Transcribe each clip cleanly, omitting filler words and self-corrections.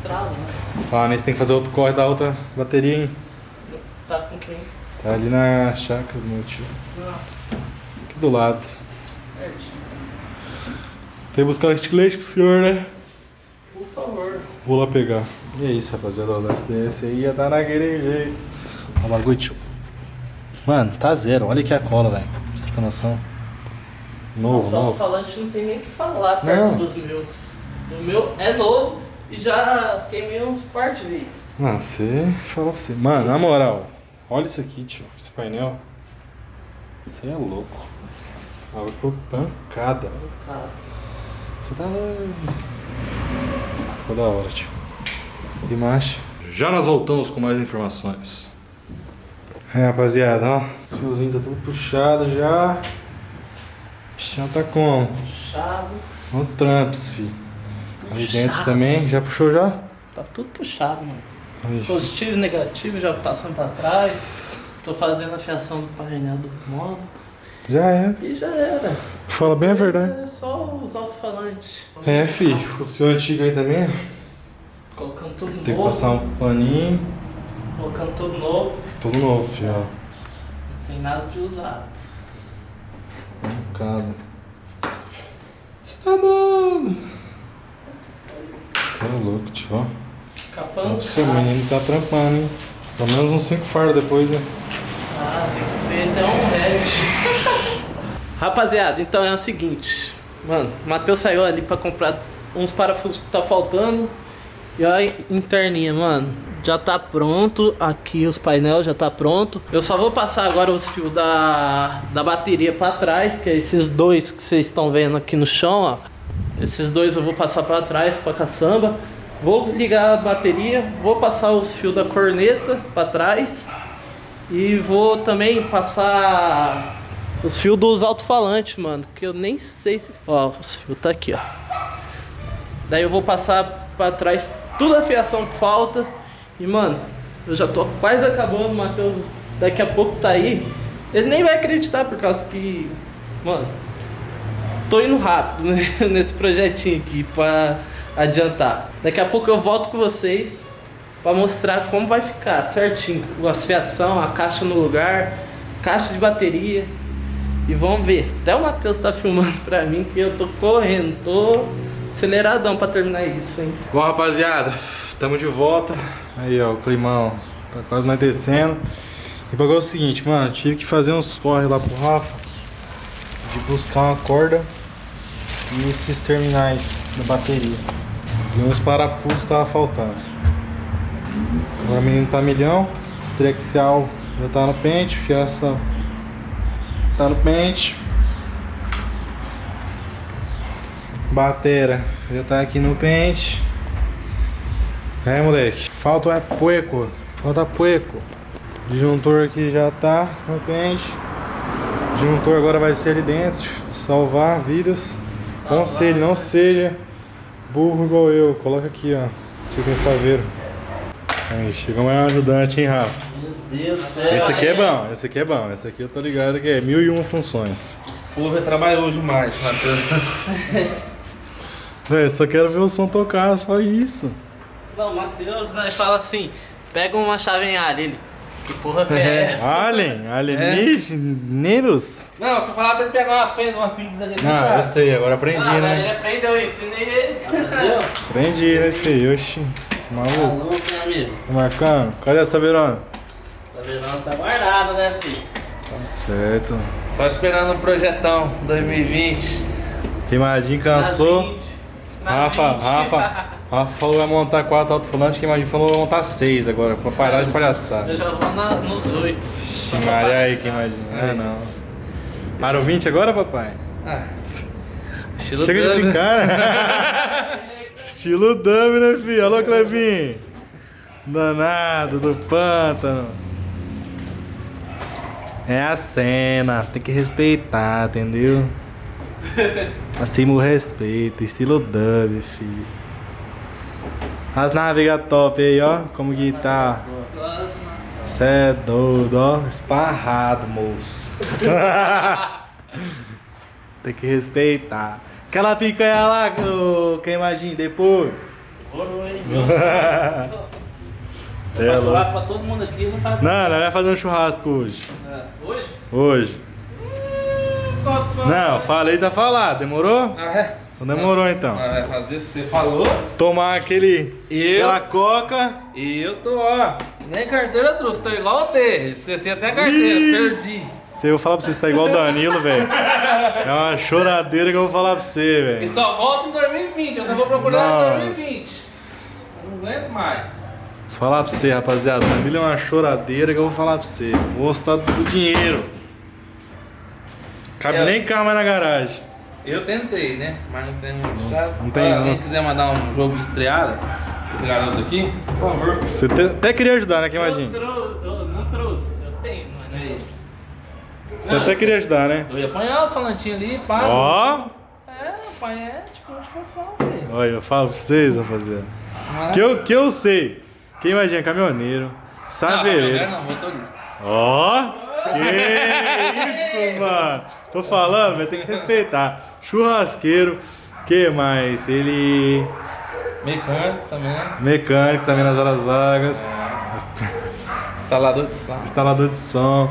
estrala, né? Falar nisso, tem que fazer outro corre da outra bateria, hein? Tá com quem? Tá ali na chácara do meu tio. Aqui do lado. Certinho. Tem que buscar um estilete pro senhor, né? Por favor. Vou lá pegar. E é isso, rapaziada. O desse aí ia dar naquele jeito. Olha o bagulho, tio. Mano, tá zero. Olha aqui a cola, velho. Pra vocês terem noção. Novo, O novo. alto-falante não tem nem o que falar perto Não. dos meus. O meu é novo e já queimei uns par de vezes. Mano, você falou assim. Mano, na moral. Olha isso aqui, tio. Esse painel. Você é louco. Ah, ficou pancada. Ah, Você tá... Ficou da hora, tio. E macho. Já nós voltamos com mais informações. É, rapaziada, ó. O fiozinho tá tudo puxado já. O chão tá como? puxado. No tramps, fi. Aí dentro Puxado. também, já puxou já? Tá tudo puxado, mano. Aí. Positivo e negativo já passando pra trás. Tô fazendo a fiação do painel do modo. Já é. E já era. Fala bem a verdade. É só os alto-falantes. É, fi. O seu antigo aí também. Colocando tudo Tem que novo. passar um paninho. Colocando tudo novo. Tudo novo, fi, ó. Não tem nada de usado. Cada. Você tá doido. Você é louco, tio, ó. Capão de Seu chá. menino tá trampando, hein? Pelo menos uns 5 fardos depois, né? Ah, tem que ter até um red. Rapaziada, então é o seguinte. Mano, o Matheus saiu ali pra comprar uns parafusos que tá faltando. E a interninha, mano, já tá pronto. Aqui os painéis já tá pronto. Eu só vou passar agora os fios da bateria pra trás, que é esses dois que vocês estão vendo aqui no chão, ó. Esses dois eu vou passar pra trás, pra caçamba. Vou ligar a bateria, vou passar os fios da corneta pra trás. E vou também passar os fios dos alto-falantes, mano, que eu nem sei se... Ó, os fios tá aqui, ó. Daí eu vou passar pra trás toda a fiação que falta. E, mano, eu já tô quase acabando. O Matheus daqui a pouco tá aí. Ele nem vai acreditar por causa que... Mano, tô indo rápido, né, nesse projetinho aqui pra adiantar. Daqui a pouco eu volto com vocês pra mostrar como vai ficar certinho. As fiação, a caixa no lugar, caixa de bateria. E vamos ver. Até o Matheus tá filmando pra mim que eu tô correndo, tô aceleradão pra terminar isso, hein. Bom, rapaziada, tamo de volta. Aí, ó, o climão tá quase nós descendo. E o bagulho é o seguinte, mano, tive que fazer uns corre lá pro Rafa de buscar uma corda e esses terminais da bateria. E uns parafusos tava faltando. Agora o menino tá milhão, estrexial já tá no pente, fiação tá no pente. Batera já tá aqui no pente. É, moleque, falta é pueco. Falta pueco. Disjuntor aqui já tá no pente. Disjuntor agora vai ser ali dentro. Salvar vidas. Conselho, não seja burro igual eu. Coloca aqui, ó. Você tem saveiro. Aí, chegou mais um ajudante, hein, Rafa? Meu Deus do céu. Esse aqui é bom, esse aqui é bom. Esse aqui eu tô ligado que é 1001 funções. Porra, trabalhou demais, Matheus. Véi, só quero ver o som tocar, só isso. Não, o Matheus, né, fala assim, pega uma chave em alho, ele. Que porra que é essa? Alienígenas? Não, se eu falar pra ele pegar uma fenda, uma Philips ali, Ah, eu sei, agora aprendi, Ah, né? ele aprendeu isso, ensinei ele. Aprendeu? Aprendi, né, filho? Oxi, maluco. Maluco, né, amigo? Tá marcando? Cadê essa Verona? Tá vendo? Tá guardado, né, filho? Tá certo. Só esperando o projetão 2020. Queimadinho cansou. Na 20, na Rafa 20. Rafa falou que vai montar 4 alto-falantes, Queimadinho falou que vai montar 6 agora, pra parar de palhaçada. Eu já vou nos 8. Ixi, Maria aí, Queimadinho. Ah, não. Aro 20 agora, papai? Ah, estilo Chega de Dub. brincar, né? Estilo Dub, né, filho? Alô, Clevinho. Danado do pântano. É a cena, tem que respeitar, entendeu? Acima o respeito, estilo Dub, filho. As navegas top aí, ó, como que tá. Cê é doido, ó, esparrado, moço. Tem que respeitar. Aquela picanha lá, ô, Queimadinho, depois. Demorou, hein? Cê é Faz louco. churrasco pra todo mundo aqui, não faz. Não, nós vai fazer um churrasco hoje. Hoje? Hoje. Não, falei, tá falado. Demorou? Ah, é? Não demorou então. Vai fazer se você falou. Tomar aquela coca. E eu tô, ó. Nem carteira trouxe, tô igual o T. Esqueci até a carteira, Ih. perdi. Se eu falar pra você, você tá igual o Danilo, velho. É uma choradeira que eu vou falar pra você, E velho. só volta em 2020, eu só vou procurar em 2020. Nossa. Eu não aguento mais. Vou falar pra você, rapaziada. Danilo é uma choradeira que eu vou falar pra você. O moço tá do dinheiro. Cabe nem carro mais na garagem. Eu tentei, né? Mas não tem chave. Não tem, Se não. alguém quiser mandar um jogo de estreada, esse garoto aqui, por favor. Você até queria ajudar, né? Que imagina. Eu não trouxe, eu tenho, mas não é isso. Você até queria ajudar, né? Eu ia apanhar os falantinhos ali, pá. Ó. É, pai, é tipo uma função, filho. Olha, eu falo pra vocês, rapaziada. Não é? Que eu sei. Quem imagina caminhoneiro, Não, saveireiro. não, motorista. Ó. Que isso, mano. Tô falando, vai ter que respeitar. Churrasqueiro. Que mais? Ele... Mecânico também. Mecânico também nas horas vagas. Instalador de som. Instalador de som.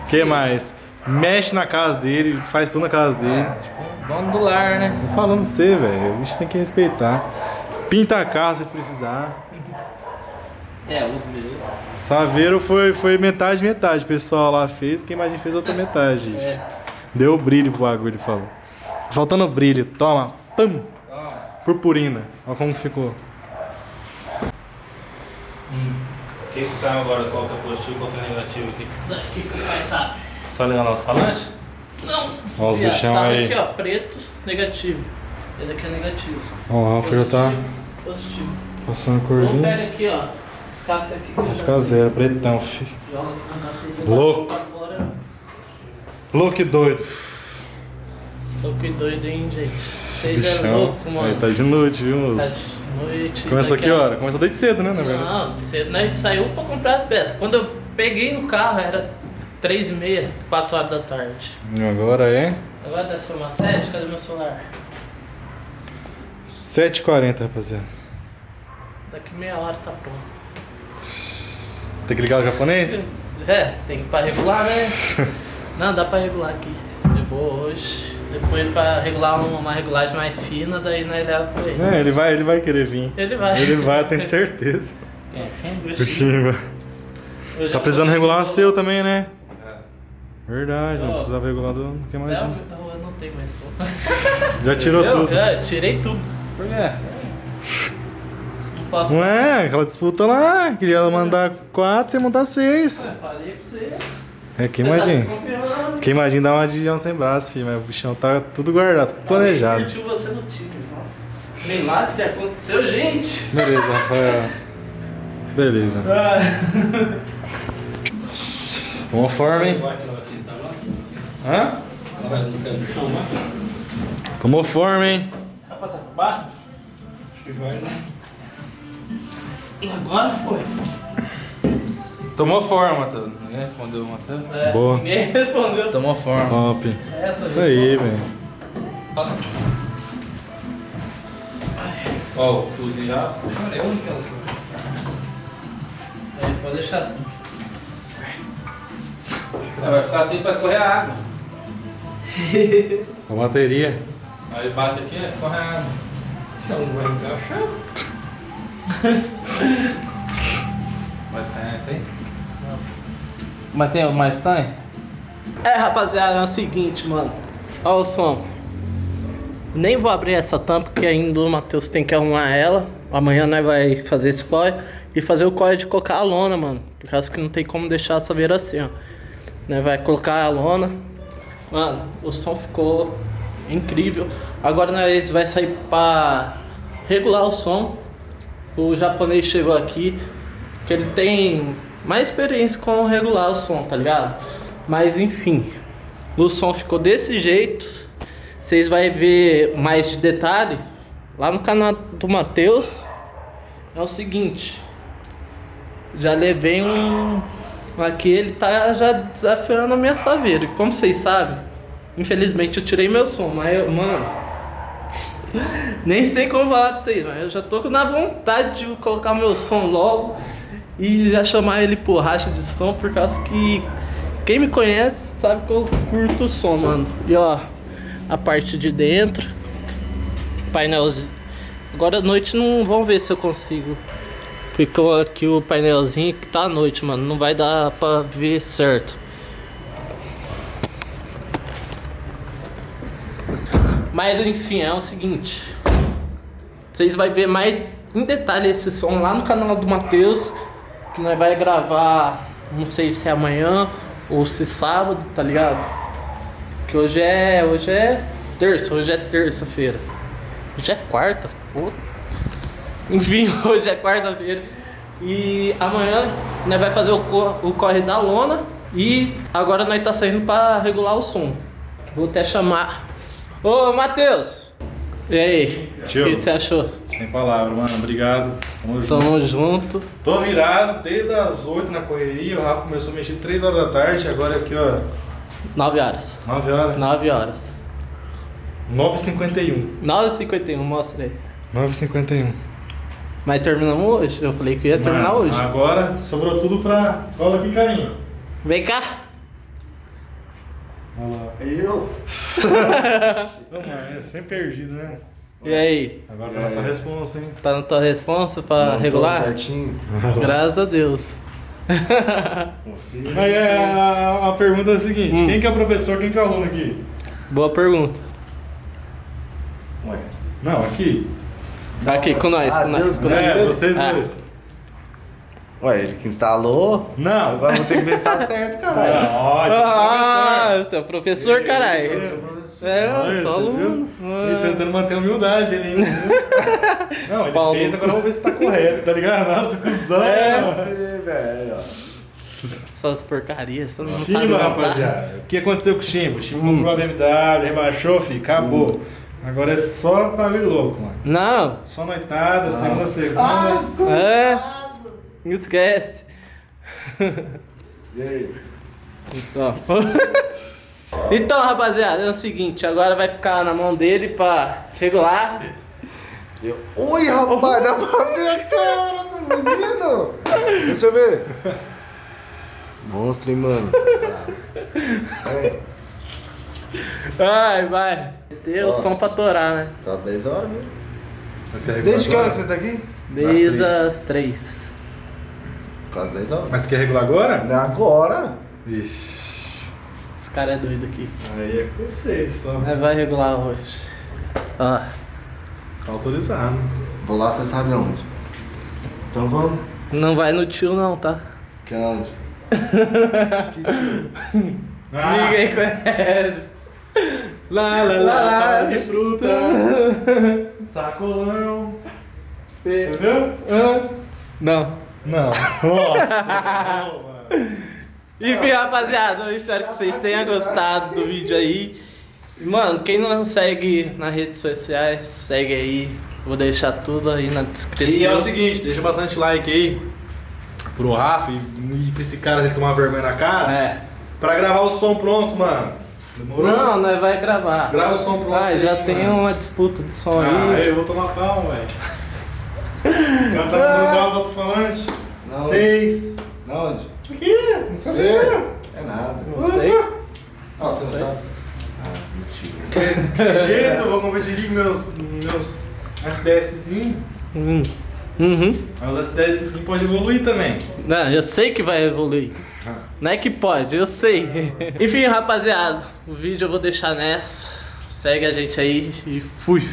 Que mais? Mexe na casa dele, faz tudo na casa dele. Tipo, dono do lar, né? Tô falando pra você, velho. A gente tem que respeitar. Pinta carro se vocês precisar. É, o meu. Saveiro foi metade. O pessoal lá fez, quem mais fez outra metade. Deu brilho pro bagulho, ele falou. Faltando brilho, toma. Pam! Purpurina. Olha como ficou. O que saiu agora? Qual que é positivo e qual que é negativo aqui? Acho que o pai sabe. Só ligar no alto-falante? Não. Olha os Viado, bichão tava aí. aqui, ó, preto, negativo. Esse aqui é negativo. Ó, o Rafa já tá Positivo. passando a Então corzinha. pega aqui, ó. Descasca aqui. Vai ficar zero, pretão, fi. Joga na bateria. Louco. Pra fora. Louco e doido. Louco e doido, hein, gente. Vocês é Bichão. louco, mano. Aí, tá de noite, viu, Tá moço? de noite. Começou daqui que a- hora? Começou desde cedo, né, na verdade? Não, cedo nós saiu pra comprar as peças. Quando eu peguei no carro era 3h30, 4 horas da tarde. E agora é Agora deve ser umas 7, cadê meu celular? 7h40, rapaziada. Daqui meia hora tá pronto. Tem que ligar o japonês? É, tem que ir pra regular, né? Não, dá pra regular aqui. De boa hoje. Depois pra regular uma regulagem mais fina, daí nós leva pra ele. É, ele vai querer vir. Ele vai. Ele vai, eu tenho certeza. O O Chimba. Eu já Tá precisando tô- regular o seu também, né? Verdade, não precisava regular do que mais. Não, um. eu não tenho mais som. Já tirou Entendeu? tudo. É, tirei tudo. Por quê? Não posso. Não é, aquela disputa lá, queria ela mandar 4, você mandar 6. Eu falei pra você. É, que Você tá imagina. desconfiando. Que imagina dar uma de João sem braço, filho, mas o bichão tá tudo guardado, tudo planejado. Curtiu você no time, nossa. Milagre que aconteceu, gente. Beleza, Rafael. Beleza. Tomou forma, hein? Hã? Tomou forma, hein? Vai passar por baixo? Agora foi. Tomou forma, Matheus. Ninguém respondeu o Matheus? É, Boa. Ninguém respondeu. Tomou forma. Top. Essa Isso aí, velho. Ó, o fiozinho já. Pode deixar assim. Vai ficar assim pra escorrer a água. A bateria. Aí bate aqui, ó, escorre a água. Não vai encaixar. Mais tem essa aí? Mas tem mais tem? É, rapaziada, é o seguinte, mano. Olha o som. Nem vou abrir essa tampa, porque ainda o Matheus tem que arrumar ela. Amanhã nós vai fazer esse corre e fazer o corre de colocar a lona, mano. Por causa que não tem como deixar a saveira assim, ó. Nós vai colocar a lona. Mano, o som ficou incrível. Agora nós vai sair pra regular o som. O japonês chegou aqui, que ele tem mais experiência com regular o som, tá ligado? Mas enfim, o som ficou desse jeito. Vocês vão ver mais de detalhe lá no canal do Matheus. É o seguinte, já levei um... Aqui ele tá já desafiando a minha saveira. Como vocês sabem, infelizmente eu tirei meu som, mas eu, mano, Nem sei como falar pra vocês, mas eu já tô na vontade de colocar meu som logo e já chamar ele por racha de som, por causa que quem me conhece sabe que eu curto o som, mano. E ó, a parte de dentro, painelzinho. Agora à noite não, vamos ver se eu consigo. Ficou aqui o painelzinho que tá à noite, mano. Não vai dar pra ver certo. Mas enfim, é o seguinte. Vocês vão ver mais em detalhe esse som lá no canal do Matheus. Que nós vai gravar, não sei se é amanhã ou se sábado, tá ligado? Que hoje é terça, hoje é terça-feira. Hoje é quarta, pô. Enfim, hoje é quarta-feira. E amanhã nós vai fazer o corre da lona. E agora nós tá saindo pra regular o som. Vou até chamar. Ô, Matheus! E aí? O que você achou? Sem palavras, mano. Obrigado. Tamo junto. Tamo junto. Tô virado desde as 8 na correria. O Rafa começou a mexer 3 horas da tarde. Agora aqui, ó. 9 horas. 9 horas. 9 horas. 9h51. 9h51, mostra aí. 9h51. Mas terminamos hoje? Eu falei que ia terminar hoje. Agora sobrou tudo pra... Cola aqui, carinho. Vem cá. Olha lá. Eu? Não, mano, é sempre perdido, né? E aí? Agora tá nossa responsa, hein? Tá na tua responsa pra regular? Certinho. Graças a Deus. Aí a pergunta é a seguinte: quem que é professor, quem que é aluno aqui? Boa pergunta. Ué. Não, aqui. Aqui, com nós, com nós. Com nós. É, vocês Ah. dois. Ué, ele que instalou. Não. Agora vou ter que ver se tá certo, caralho. Ó, Ah, você é o professor, caralho. É, Olha, eu sou você aluno. Ele tentando manter a humildade ali, né? Não, ele Paulo. fez, agora vamos ver se tá correto, tá ligado? Nossa, cuzão. Velho, ó. Essas porcarias, você não sabe Chimba, montar. rapaziada. O que aconteceu com o Chimba? O Chimba comprou a BMW, rebaixou, filho, acabou. Agora é só pra ver louco, mano. Não, Só noitada, segunda. é. Não esquece. E aí? Então, rapaziada, é o seguinte, agora vai ficar na mão dele pra regular. Oi, rapaz, dá pra ver a cara do menino? Deixa eu ver. Monstro, hein, mano? É, Ai, vai. Ter o Ó. som pra torar, né? quase 10 horas, viu? Mas quer Desde que regular hora que agora? você tá aqui? Desde as 3. Quase 10 horas. Mas quer regular agora? Não é agora. Ixi. Esse cara é doido aqui. Aí é com vocês, tá? Mas vai regular hoje. Ó. Tá autorizado. Vou lá, você sabe aonde. Então vamos. Não vai no tio não, tá? Que é onde? Ninguém conhece. Lá, lá, lá, salada de frutas. Sacolão. Entendeu? Não. Não. Nossa. Não, mano. Enfim, rapaziada, eu espero que vocês tenham gostado do vídeo aí. Mano, quem não segue nas redes sociais, segue aí. Vou deixar tudo aí na descrição. E é o seguinte, deixa bastante like aí pro Rafa e pra esse cara de tomar vergonha na cara. É. Pra gravar o som pronto, mano. Demorou? Não, nós vai gravar. Grava o som pronto. Ah, já aí, tem mano. uma disputa de som Ah, aí. eu vou tomar palma, velho. Esse cara tá mandando grau do alto-falante. Não. 6. Aonde? Aqui, não sabia. É nada. Não sei. Ah, você não sabe? Que jeito, eu vou competir com meus SDS-zinhos. Uhum. Mas os SDS-zinhos pode evoluir também. Não, eu sei que vai evoluir. Não é que pode, eu sei. Enfim, rapaziada, o vídeo eu vou deixar nessa. Segue a gente aí e fui.